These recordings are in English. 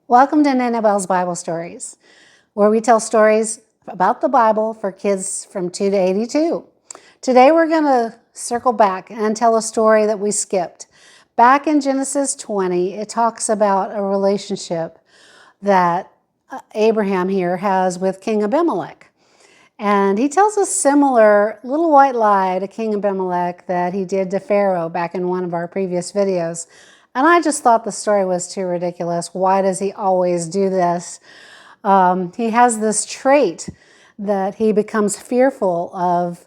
Welcome to Annabelle's Bible Stories, where we tell stories about the Bible for kids from 2 to 82. Today we're going to circle back and tell a story that we skipped. Back in Genesis 20, it talks about a relationship that Abraham here has with King Abimelech. And he tells a similar little white lie to King Abimelech that he did to Pharaoh back in one of our previous videos. And I just thought the story was too ridiculous. Why does he always do this? He has this trait that he becomes fearful of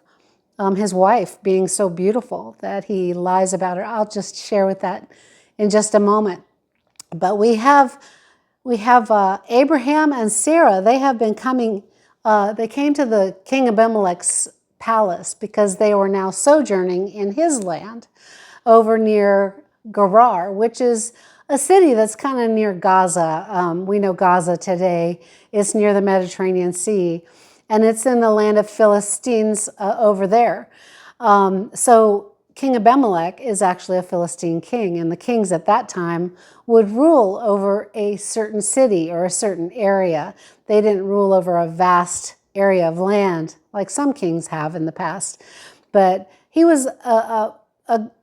his wife being so beautiful that he lies about her. I'll just share with that in just a moment. But we have Abraham and Sarah. They have been coming. They came to the King Abimelech's palace because they were now sojourning in his land over near Gerar, which is a city that's kind of near Gaza. We know Gaza today. It's near the Mediterranean Sea, and it's in the land of Philistines over there. So King Abimelech is actually a Philistine king, and the kings at that time would rule over a certain city or a certain area. They didn't rule over a vast area of land like some kings have in the past, but he was a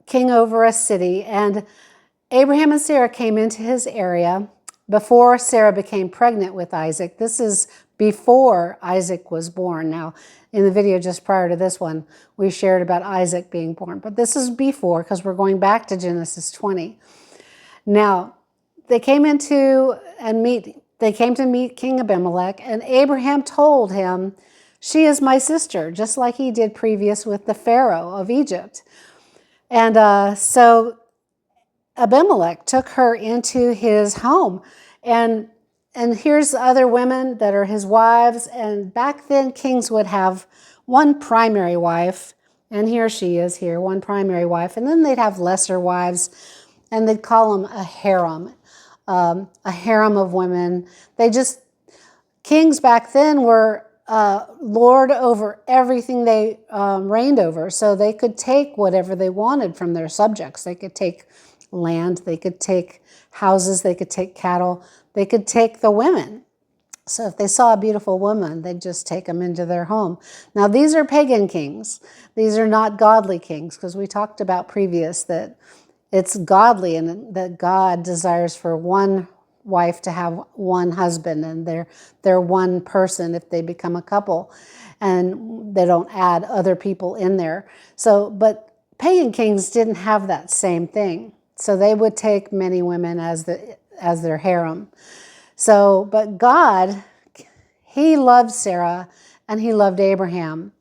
king over a city, and Abraham and Sarah came into his area before Sarah became pregnant with Isaac. This is before Isaac was born. Now, in the video just prior to this one, we shared about Isaac being born, but this is before because we're going back to Genesis 20. Now, they came to meet King Abimelech, and Abraham told him, "She is my sister," just like he did previous with the Pharaoh of Egypt. And so Abimelech took her into his home, and here's other women that are his wives. And back then, kings would have one primary wife, and here she is here, one primary wife, and then they'd have lesser wives, and they'd call them a harem of women. Kings back then were lord over everything they reigned over, so they could take whatever they wanted from their subjects. They could take land, they could take houses, they could take cattle, they could take the women. So if they saw a beautiful woman, they'd just take them into their home. Now, these are pagan kings. These are not godly kings, because we talked about previous that it's godly and that God desires for one wife to have one husband, and they're one person if they become a couple, and they don't add other people in there. So, but pagan kings didn't have that same thing. So they would take many women as their harem. So, but God, he loved Sarah and he loved Abraham.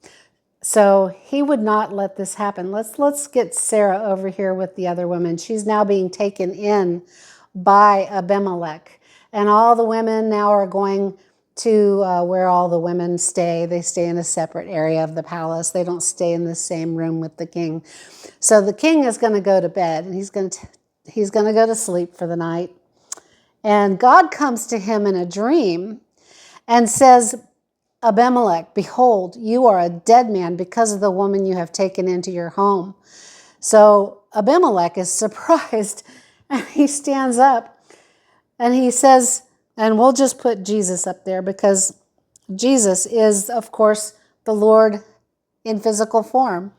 So he would not let this happen. Let's get Sarah over here with the other women. She's now being taken in by Abimelech. And all the women now are going to where all the women stay. They stay in a separate area of the palace. They don't stay in the same room with the king. So the king is going to go to bed, and he's going to go to sleep for the night. And God comes to him in a dream and says, "Abimelech, behold, you are a dead man because of the woman you have taken into your home." So Abimelech is surprised, and he stands up and he says, and we'll just put Jesus up there because Jesus is, of course, the Lord in physical form.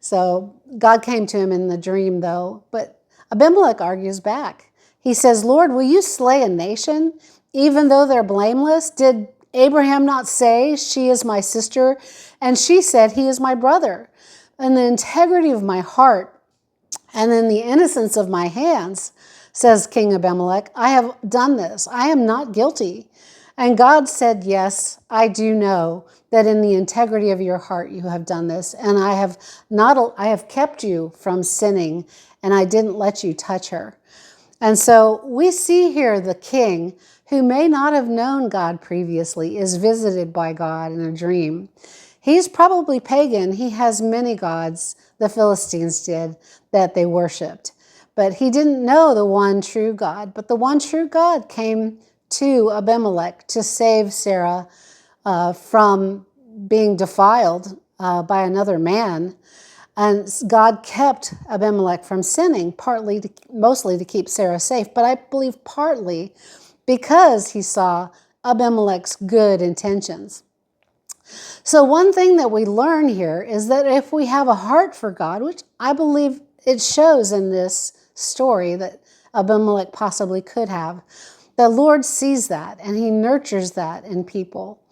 So God came to him in the dream, though. But Abimelech argues back. He says, "Lord, will you slay a nation, even though they're blameless? Did Abraham not say, 'She is my sister'? And she said, 'He is my brother.' In the integrity of my heart and in the innocence of my hands, says King Abimelech, I have done this. I am not guilty." And God said, "Yes, I do know that in the integrity of your heart you have done this, and I have kept you from sinning, and I didn't let you touch her." And so we see here the king, who may not have known God previously, is visited by God in a dream. He's probably pagan. He has many gods, the Philistines did, that they worshipped. But he didn't know the one true God. But the one true God came to Abimelech to save Sarah from being defiled by another man. And God kept Abimelech from sinning, mostly to keep Sarah safe, but I believe partly because he saw Abimelech's good intentions. So one thing that we learn here is that if we have a heart for God, which I believe it shows in this story that Abimelech possibly could have, the Lord sees that and he nurtures that in people.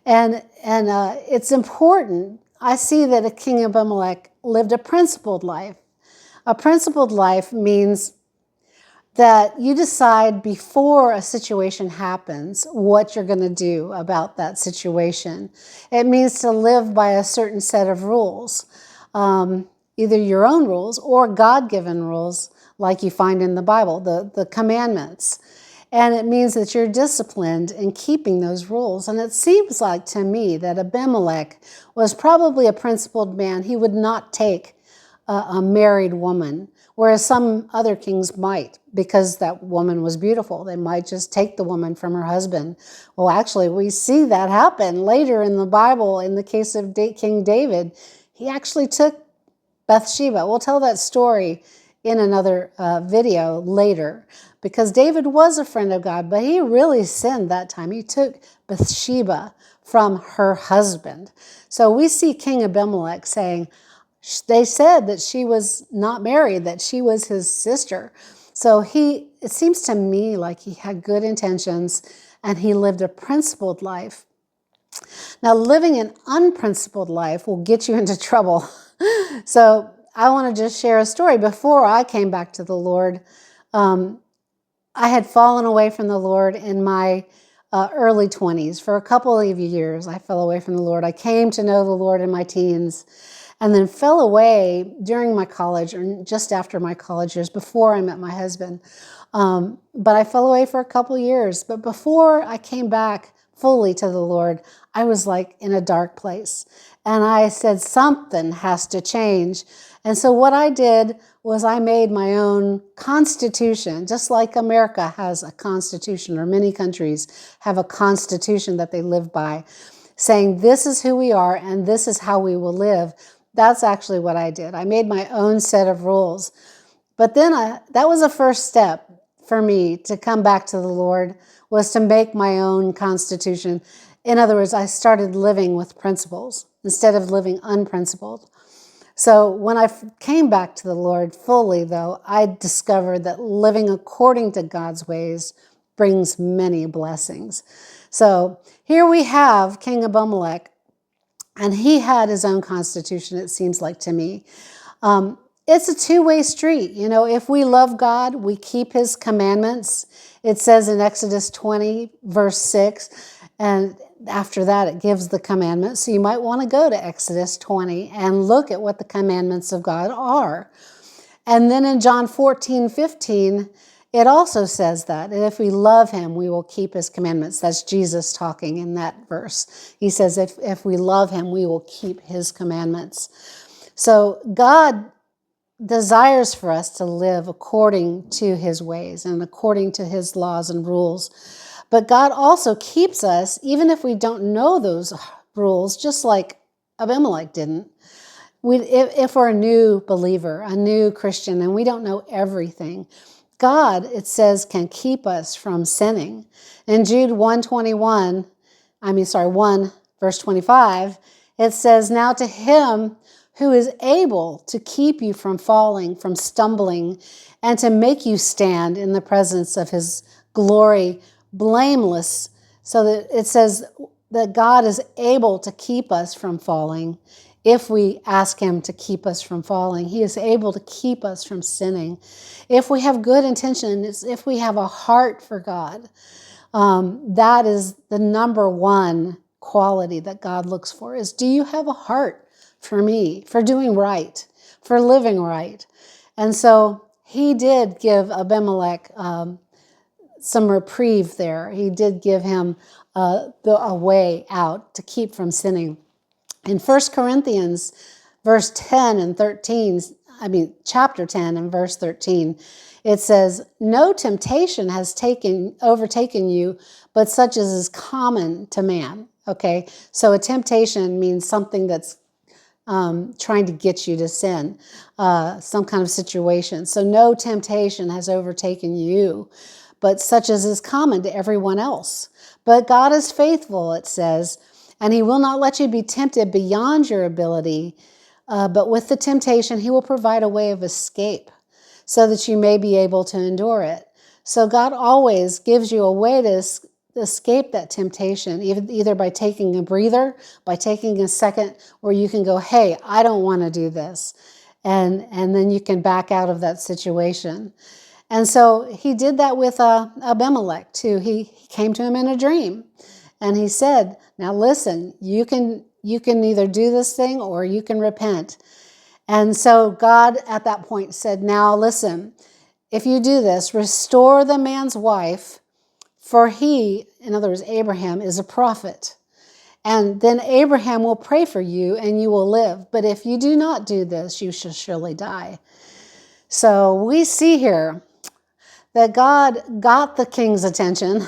And it's important. I see that King Abimelech lived a principled life. A principled life means that you decide before a situation happens what you're going to do about that situation. It means to live by a certain set of rules, either your own rules or God-given rules like you find in the Bible, the commandments. And it means that you're disciplined in keeping those rules. And it seems like to me that Abimelech was probably a principled man. He would not take a married woman, whereas some other kings might, because that woman was beautiful. They might just take the woman from her husband. Well, actually, we see that happen later in the Bible. In the case of King David, he actually took Bathsheba. We'll tell that story in another video later, because David was a friend of God, but he really sinned that time. He took Bathsheba from her husband. So we see King Abimelech saying, they said that she was not married, that she was his sister. So it seems to me like he had good intentions and he lived a principled life. Now, living an unprincipled life will get you into trouble. So I want to just share a story. Before I came back to the Lord, I had fallen away from the Lord in my early 20s. For a couple of years, I fell away from the Lord. I came to know the Lord in my teens, and then fell away during my college, or just after my college years, before I met my husband. But I fell away for a couple years. But before I came back fully to the Lord, I was like in a dark place. And I said, something has to change. And so what I did was I made my own constitution, just like America has a constitution, or many countries have a constitution that they live by, saying this is who we are and this is how we will live. That's actually what I did. I made my own set of rules. But then that was a first step for me to come back to the Lord, was to make my own constitution. In other words, I started living with principles instead of living unprincipled. So when I came back to the Lord fully, though, I discovered that living according to God's ways brings many blessings. So here we have King Abimelech, and he had his own constitution, it seems like to me. It's a two-way street. You know, if we love God, we keep his commandments. It says in Exodus 20, verse 6, and after that it gives the commandments. So you might want to go to Exodus 20 and look at what the commandments of God are. And then in John 14:15, it also says that if we love him, we will keep his commandments. That's Jesus talking in that verse. He says, if we love him, we will keep his commandments. So God desires for us to live according to his ways and according to his laws and rules. But God also keeps us, even if we don't know those rules, just like Abimelech didn't. If we're a new believer, a new Christian, and we don't know everything, God, it says, can keep us from sinning. In Jude 1 verse 25, it says, now to him who is able to keep you from falling, from stumbling, and to make you stand in the presence of his glory, blameless. So that it says that God is able to keep us from falling. If we ask him to keep us from falling, he is able to keep us from sinning. If we have good intentions, if we have a heart for God, that is the number one quality that God looks for, is, do you have a heart for me, for doing right, for living right? And so he did give Abimelech some reprieve there. He did give him a way out to keep from sinning. In 1 Corinthians chapter 10 and verse 13, it says, no temptation has overtaken you, but such as is common to man. Okay, so a temptation means something that's trying to get you to sin, some kind of situation. So no temptation has overtaken you, but such as is common to everyone else. But God is faithful, it says, and he will not let you be tempted beyond your ability, but with the temptation, he will provide a way of escape so that you may be able to endure it. So God always gives you a way to escape that temptation, either by taking a breather, by taking a second where you can go, hey, I don't want to do this. And then you can back out of that situation. And so he did that with Abimelech too. He came to him in a dream. And he said, now listen, you can either do this thing or you can repent. And so God at that point said, now listen, if you do this, restore the man's wife, for he, in other words, Abraham, is a prophet. And then Abraham will pray for you and you will live. But if you do not do this, you shall surely die. So we see here that God got the king's attention,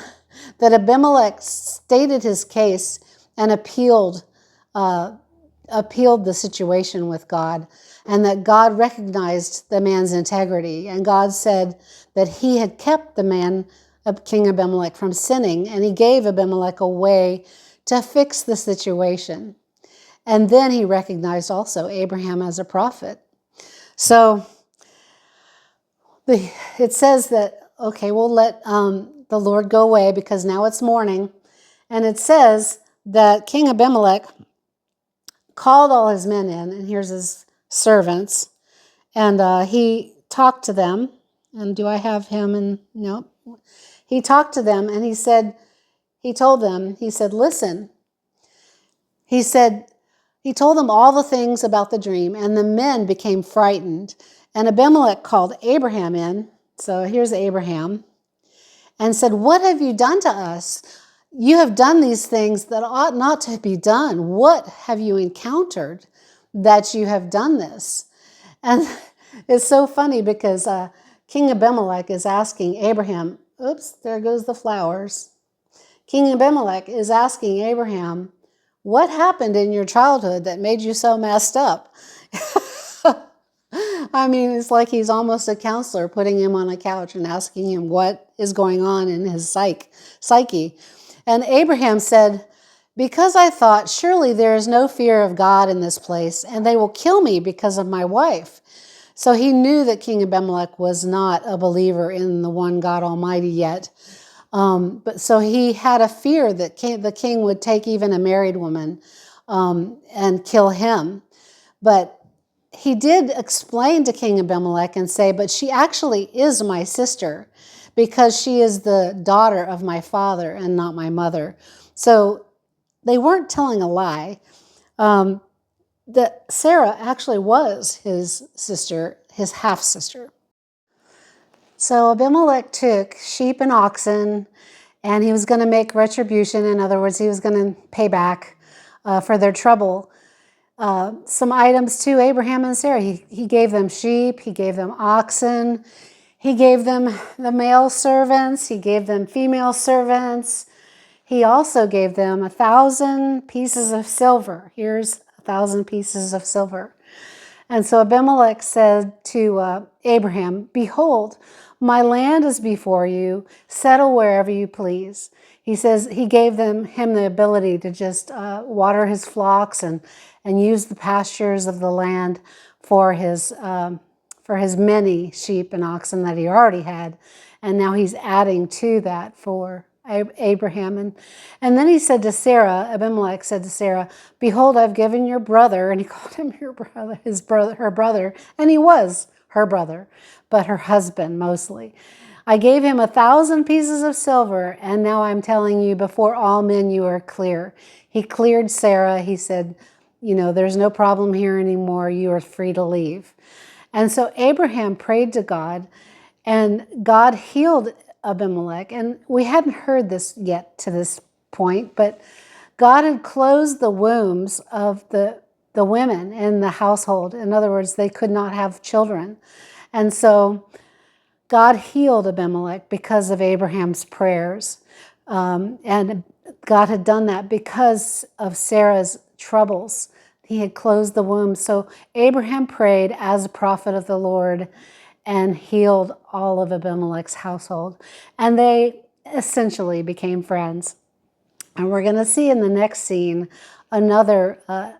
that Abimelech stated his case and appealed the situation with God, and that God recognized the man's integrity. And God said that he had kept the man, King Abimelech, from sinning, and he gave Abimelech a way to fix the situation. And then he recognized also Abraham as a prophet. So it says that, okay, we'll let the Lord go away because now it's morning. And it says that King Abimelech called all his men in, and here's his servants, and he talked to them. And do I have him? And no. He talked to them, and he said, listen. He told them all the things about the dream, and the men became frightened. And Abimelech called Abraham in. So here's Abraham. And said, what have you done to us? You have done these things that ought not to be done. What have you encountered that you have done this? And it's so funny because King Abimelech is asking Abraham, oops, there goes the flowers. King Abimelech is asking Abraham, what happened in your childhood that made you so messed up? I mean, it's like he's almost a counselor putting him on a couch and asking him what is going on in his psyche. And Abraham said, because I thought, surely there is no fear of God in this place, and they will kill me because of my wife. So he knew that King Abimelech was not a believer in the one God Almighty yet. But so he had a fear that the king would take even a married woman and kill him. But he did explain to King Abimelech and say, but she actually is my sister because she is the daughter of my father and not my mother. So they weren't telling a lie. That Sarah actually was his sister, his half-sister. So Abimelech took sheep and oxen, and he was going to make retribution. In other words, he was going to pay back for their trouble. Some items to Abraham and Sarah. He gave them sheep, he gave them oxen, he gave them the male servants, he gave them female servants. He also gave them 1,000 pieces of silver. Here's 1,000 pieces of silver. And so Abimelech said to Abraham, behold, my land is before you. Settle wherever you please. He says he gave him the ability to just water his flocks and use the pastures of the land for his many sheep and oxen that he already had. And now he's adding to that for Abraham. And then he said to Sarah, Abimelech said to Sarah, behold, I've given your brother, and he called him your brother, her brother, and he was her brother, but her husband mostly. I gave him 1,000 pieces of silver, and now I'm telling you, before all men you are clear. He cleared Sarah. He said, there's no problem here anymore. You are free to leave. And so Abraham prayed to God, and God healed Abimelech. And we hadn't heard this yet to this point, but God had closed the wombs of the women in the household. In other words, they could not have children. And so God healed Abimelech because of Abraham's prayers. And God had done that because of Sarah's troubles. He had closed the womb. So Abraham prayed as a prophet of the Lord, and healed all of Abimelech's household. And they essentially became friends. And we're going to see in the next scene another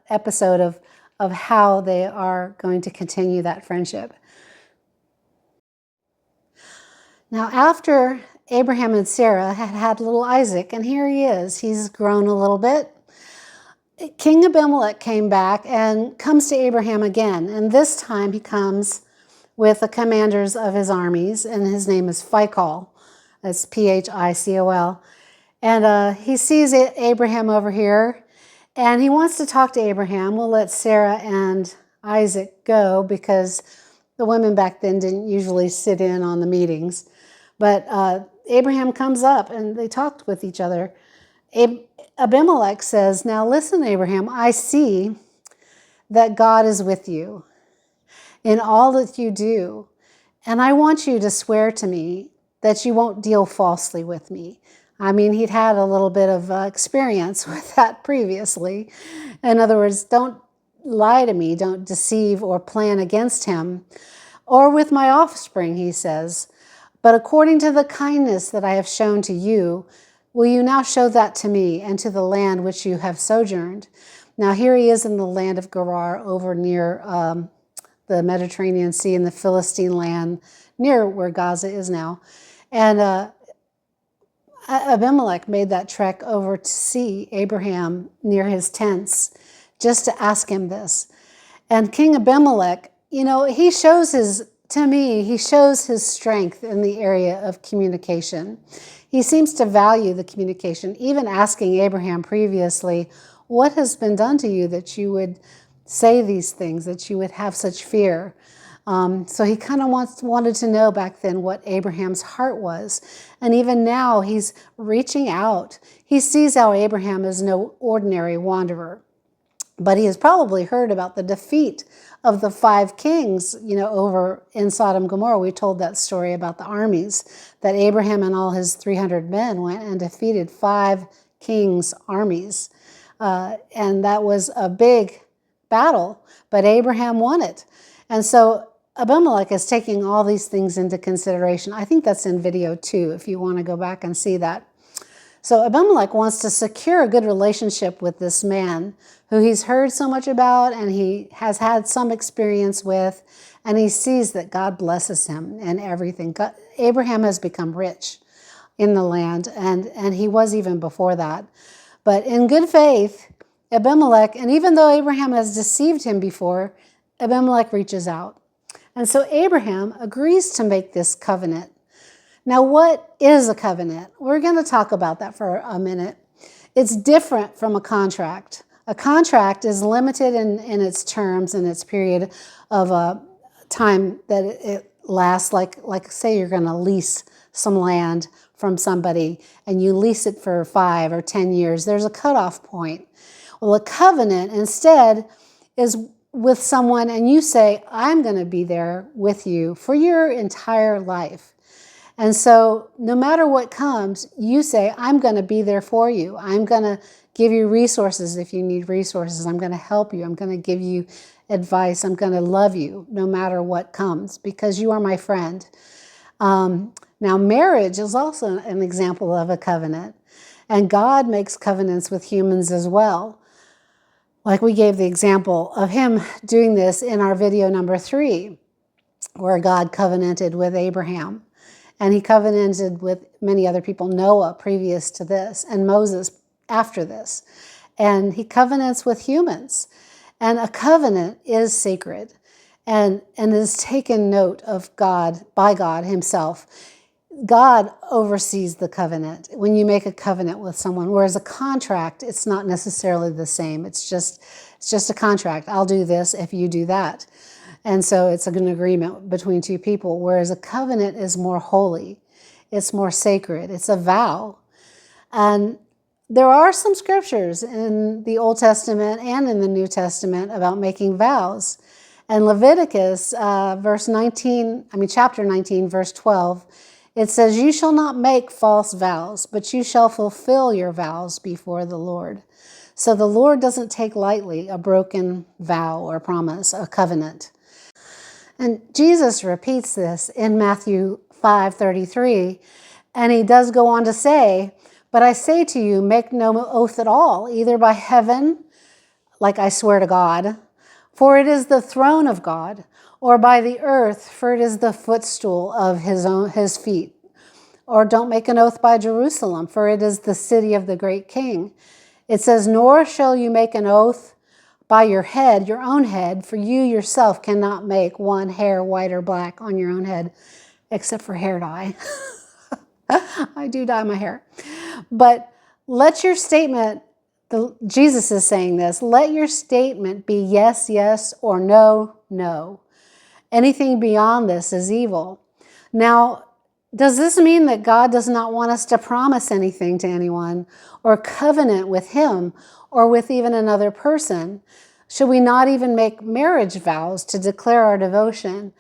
episode of how they are going to continue that friendship. Now, after Abraham and Sarah had had little Isaac, and here he is, he's grown a little bit, King Abimelech came back and comes to Abraham again. And this time he comes with the commanders of his armies, and his name is Phicol. That's Phicol. And he sees Abraham over here, and he wants to talk to Abraham. We'll let Sarah and Isaac go because the women back then didn't usually sit in on the meetings. But Abraham comes up, and they talked with each other. Abimelech says, "Now listen, Abraham, I see that God is with you in all that you do, and I want you to swear to me that you won't deal falsely with me." I mean, he'd had a little bit of experience with that previously. In other words, don't lie to me, don't deceive or plan against him, or with my offspring, he says. But according to the kindness that I have shown to you, will you now show that to me and to the land which you have sojourned? Now here he is in the land of Gerar over near the Mediterranean Sea in the Philistine land, near where Gaza is now. And Abimelech made that trek over to see Abraham near his tents just to ask him this. And King Abimelech, he shows his strength in the area of communication. He seems to value the communication, even asking Abraham previously, what has been done to you that you would say these things, that you would have such fear? So he kind of wanted to know back then what Abraham's heart was. And even now he's reaching out. He sees how Abraham is no ordinary wanderer. But he has probably heard about the defeat of the 5 kings, over in Sodom and Gomorrah. We told that story about the armies, that Abraham and all his 300 men went and defeated 5 kings' armies. And that was a big battle, but Abraham won it. And so Abimelech is taking all these things into consideration. I think that's in video 2, if you want to go back and see that. So Abimelech wants to secure a good relationship with this man who he's heard so much about and he has had some experience with, and he sees that God blesses him and everything. Abraham has become rich in the land, and he was even before that. But in good faith, Abimelech, and even though Abraham has deceived him before, Abimelech reaches out. And so Abraham agrees to make this covenant. Now, what is a covenant? We're going to talk about that for a minute. It's different from a contract. A contract is limited in its terms and its period of time that it lasts. Like say you're going to lease some land from somebody and you lease it for 5 or 10 years. There's a cutoff point. Well, a covenant instead is with someone and you say, I'm going to be there with you for your entire life. And so no matter what comes, you say, I'm going to be there for you. I'm going to give you resources if you need resources. I'm going to help you. I'm going to give you advice. I'm going to love you no matter what comes because you are my friend. Now, marriage is also an example of a covenant. And God makes covenants with humans as well. Like we gave the example of him doing this in our video number 3, where God covenanted with Abraham. And he covenanted with many other people, Noah previous to this, and Moses after this. And he covenants with humans. And a covenant is sacred and is taken note of God by God himself. God oversees the covenant when you make a covenant with someone, whereas a contract, it's not necessarily the same. It's just a contract. I'll do this if you do that. And so it's an agreement between 2 people, whereas a covenant is more holy. It's more sacred. It's a vow. And there are some scriptures in the Old Testament and in the New Testament about making vows. And Leviticus chapter 19, verse 12, it says, you shall not make false vows, but you shall fulfill your vows before the Lord. So the Lord doesn't take lightly a broken vow or promise, a covenant. And Jesus repeats this in Matthew 5:33, and he does go on to say, but I say to you, make no oath at all, either by heaven, like I swear to God, for it is the throne of God, or by the earth, for it is the footstool of his feet. Or don't make an oath by Jerusalem, for it is the city of the great king. It says, nor shall you make an oath by your head, your own head, for you yourself cannot make one hair white or black on your own head, except for hair dye. I do dye my hair. But let your statement, Jesus is saying this, let your statement be yes, yes, or no, no. Anything beyond this is evil. Now, does this mean that God does not want us to promise anything to anyone or covenant with him or with even another person? Should we not even make marriage vows to declare our devotion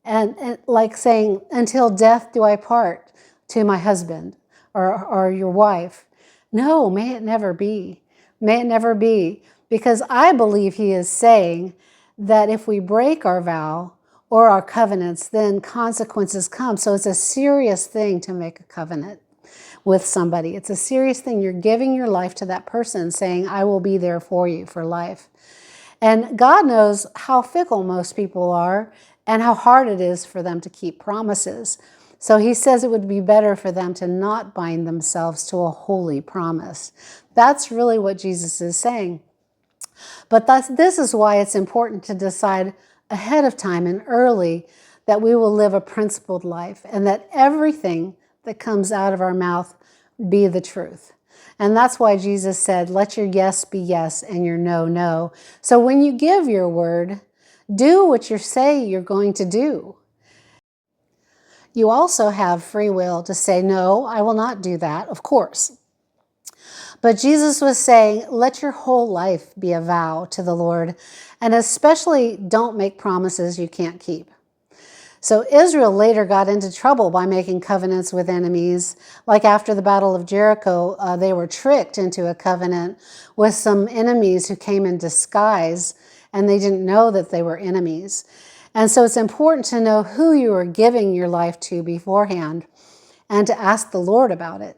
and like saying, until death do I part to my husband or your wife? No, may it never be. May it never be. Because I believe he is saying that if we break our vow or our covenants, then consequences come. So it's a serious thing to make a covenant with somebody. It's a serious thing. You're giving your life to that person, saying, I will be there for you for life. And God knows how fickle most people are and how hard it is for them to keep promises. So he says it would be better for them to not bind themselves to a holy promise. That's really what Jesus is saying. But this is why it's important to decide ahead of time and early that we will live a principled life and that everything that comes out of our mouth be the truth. And that's why Jesus said, let your yes be yes and your no, no. So when you give your word, do what you say you're going to do. You also have free will to say, no, I will not do that, of course. But Jesus was saying, let your whole life be a vow to the Lord, and especially don't make promises you can't keep. So Israel later got into trouble by making covenants with enemies. Like after the Battle of Jericho, they were tricked into a covenant with some enemies who came in disguise, and they didn't know that they were enemies. And so it's important to know who you are giving your life to beforehand and to ask the Lord about it.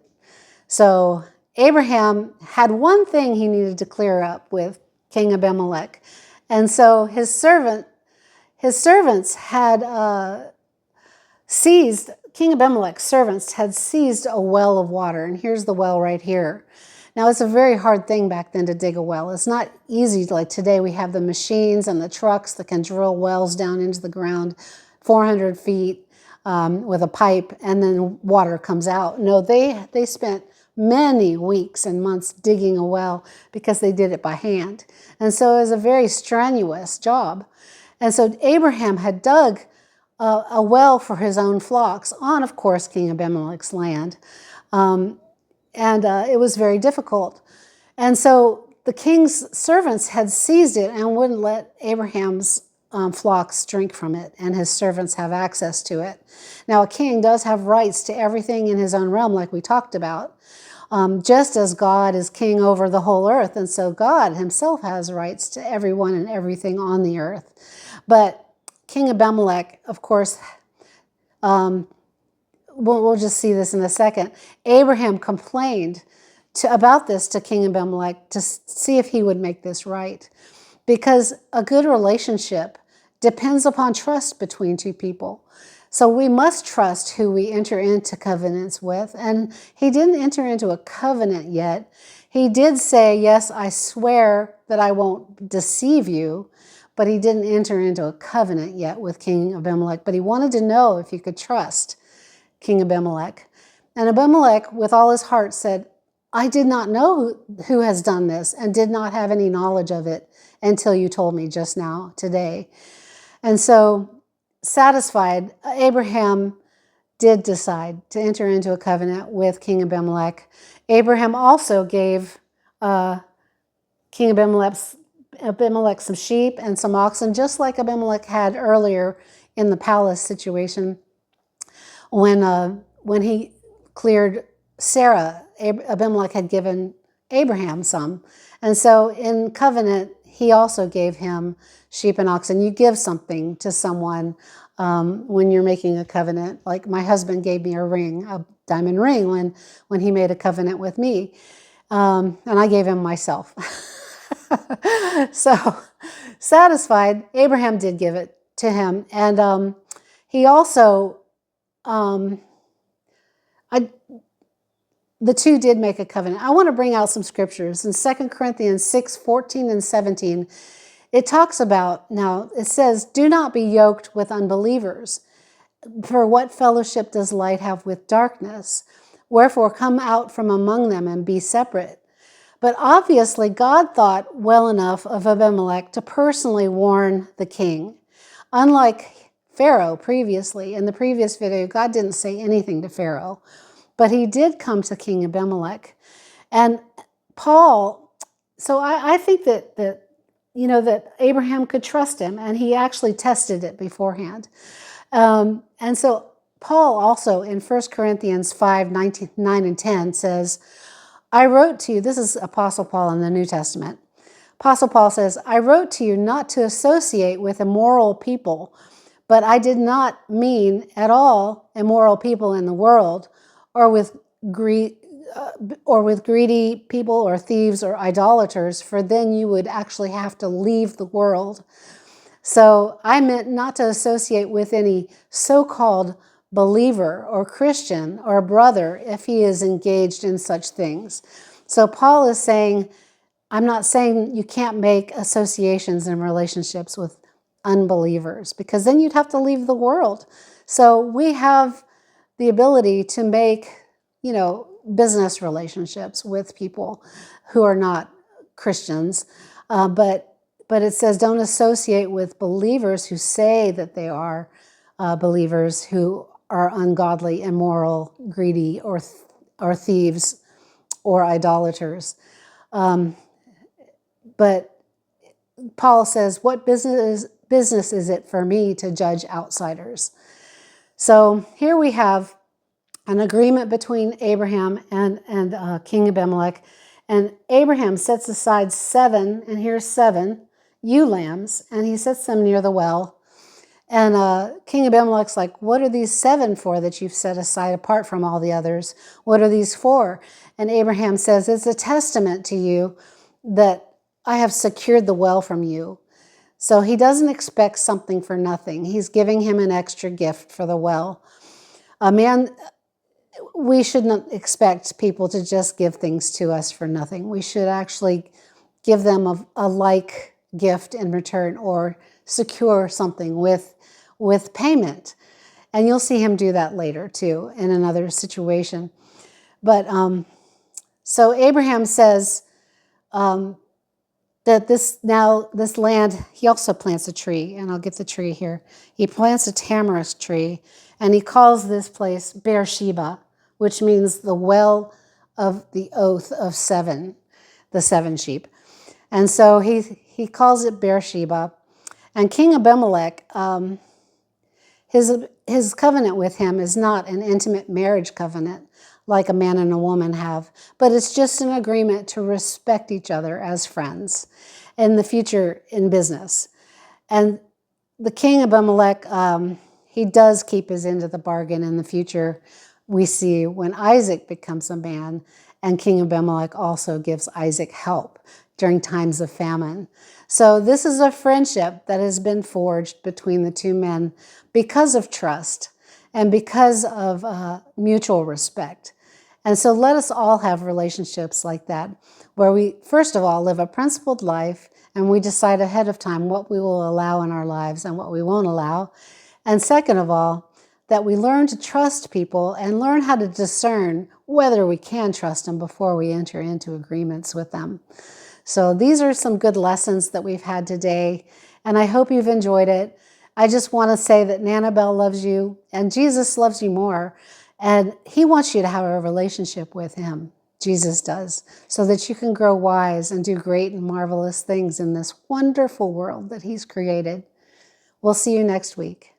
So Abraham had one thing he needed to clear up with King Abimelech. And so his servants had seized, King Abimelech's servants had seized a well of water. And here's the well right here. Now, it's a very hard thing back then to dig a well. It's not easy. Like today, we have the machines and the trucks that can drill wells down into the ground 400 feet with a pipe, and then water comes out. No, they spent many weeks and months digging a well because they did it by hand. And so it was a very strenuous job. And so Abraham had dug a well for his own flocks on, of course, King Abimelech's land. It was very difficult. And so the king's servants had seized it and wouldn't let Abraham's flocks drink from it, and his servants have access to it. Now, a king does have rights to everything in his own realm, like we talked about, just as God is king over the whole earth. And so God himself has rights to everyone and everything on the earth. But King Abimelech, of course, we'll just see this in a second. Abraham complained about this to King Abimelech to see if he would make this right. Because a good relationship depends upon trust between two people. So we must trust who we enter into covenants with. And he didn't enter into a covenant yet. He did say, yes, I swear that I won't deceive you. But he didn't enter into a covenant yet with King Abimelech. But he wanted to know if he could trust King Abimelech. And Abimelech, with all his heart, said, I did not know who has done this and did not have any knowledge of it until you told me just now, today. And so, satisfied, Abraham did decide to enter into a covenant with King Abimelech. Abraham also gave King Abimelech some sheep and some oxen, just like Abimelech had earlier in the palace situation when he cleared Sarah. Abimelech had given Abraham some. And so in covenant, he also gave him sheep and oxen. You give something to someone when you're making a covenant. Like my husband gave me a ring, a diamond ring, when he made a covenant with me. And I gave him myself. So satisfied, Abraham did give it to him. And he also, the two did make a covenant. I want to bring out some scriptures. In 2 Corinthians 6:14 and 17, it talks about, now it says, do not be yoked with unbelievers. For what fellowship does light have with darkness? Wherefore come out from among them and be separate. But obviously God thought well enough of Abimelech to personally warn the king. Unlike Pharaoh previously, in the previous video, God didn't say anything to Pharaoh. But he did come to King Abimelech. And Paul, so I think that Abraham could trust him, and he actually tested it beforehand. And so Paul also in 1 Corinthians 5:9 and 10 says, I wrote to you, this is Apostle Paul in the New Testament. Apostle Paul says, I wrote to you not to associate with immoral people, but I did not mean at all immoral people in the world, or with greedy people or thieves or idolaters, for then you would actually have to leave the world. So I meant not to associate with any so-called believer or Christian or brother if he is engaged in such things. So Paul is saying, I'm not saying you can't make associations and relationships with unbelievers, because then you'd have to leave the world. So we have the ability to make, business relationships with people who are not Christians, but it says don't associate with believers who say that they are believers who are ungodly, immoral, greedy, or thieves or idolaters. But Paul says, what business is it for me to judge outsiders? So here we have an agreement between Abraham and King Abimelech. And Abraham sets aside 7, and here's 7 ewe lambs, and he sets them near the well. And King Abimelech's like, what are these 7 for that you've set aside apart from all the others? What are these for? And Abraham says, it's a testament to you that I have secured the well from you. So he doesn't expect something for nothing. He's giving him an extra gift for the well. We shouldn't expect people to just give things to us for nothing. We should actually give them a like gift in return, or secure something with payment. And you'll see him do that later too in another situation. But so Abraham says that this land, he also plants a tree, and I'll get the tree here. He plants a tamarisk tree, and he calls this place Beersheba, which means the well of the oath of 7, the 7 sheep. And so he calls it Beersheba. And King Abimelech, his covenant with him is not an intimate marriage covenant like a man and a woman have, but it's just an agreement to respect each other as friends in the future in business. And the King Abimelech, he does keep his end of the bargain in the future. We see when Isaac becomes a man, and King Abimelech also gives Isaac help during times of famine. So this is a friendship that has been forged between the two men because of trust and because of mutual respect. And so let us all have relationships like that, where we, first of all, live a principled life, and we decide ahead of time what we will allow in our lives and what we won't allow. And second of all, that we learn to trust people and learn how to discern whether we can trust them before we enter into agreements with them. So these are some good lessons that we've had today, and I hope you've enjoyed it. I just want to say that Nanabelle loves you, and Jesus loves you more, and he wants you to have a relationship with him. Jesus does, so that you can grow wise and do great and marvelous things in this wonderful world that he's created. We'll see you next week.